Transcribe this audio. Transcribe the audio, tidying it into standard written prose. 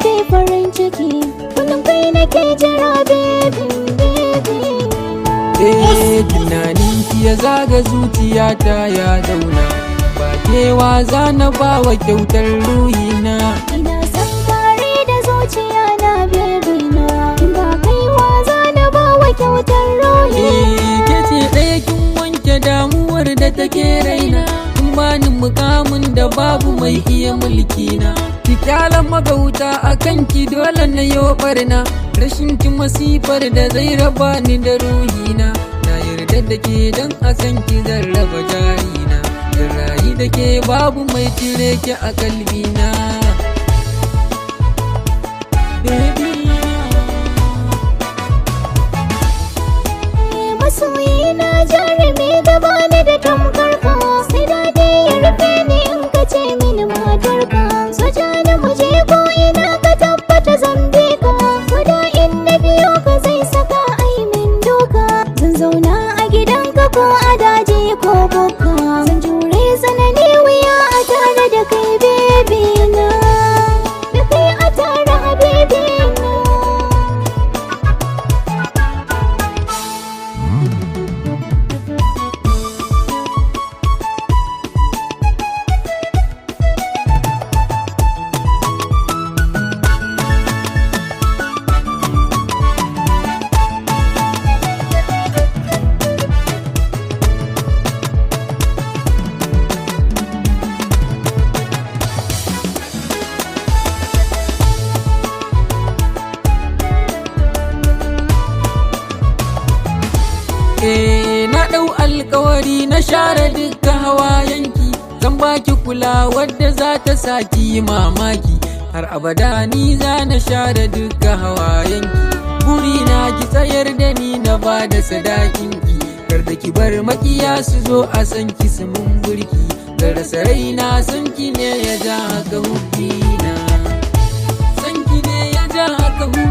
kai farin ciki, kullum kai nake jira baby tunanin ki ya zaga zuciyata ya zauna, ba kewa za na ba wa kyautar ruhina. ina son kare da zuciya na baby na, in ba kaiwa za na ba wa kyautar ruhi. Ke ce ɗaya kin wanke damuwar da take raina, kun bani mukamin da babu mai iya mulkina. Ki kyalan magauta a kanki dole na yo barna, rashin ki masifar da zai raba ni da ruhina. Na yarda da ke don a kanki zan raba jarina, zan rayu da ke babu mai cire ki a kalbina. Baby masoyina jarumi da bani da tamkar ka, sai dade ya rufe ni in ka ce mini matar ka. Soja na muje ko ina ka tabbata zan bi ka, koda in na biyo ka zai saka ai min doka. Zan zauna a gidanka ko a daji ko bukka, zan jure tsanani wuya a tare da kai baby na, da kai a tare a baby na. na ɗau alkawari na share dukkan hawayenki, zan baki kula wadda za ta saki mamaki. Har abada ni za na share dukkan hawayenki, burina ki tsayar da ni na ba da sadakinki. Kar da ki bar makiya su zo a san ki su mun burki, zan rasa raina san ki ne ya ja haka hukina, san ki ne ya ja haka hukina.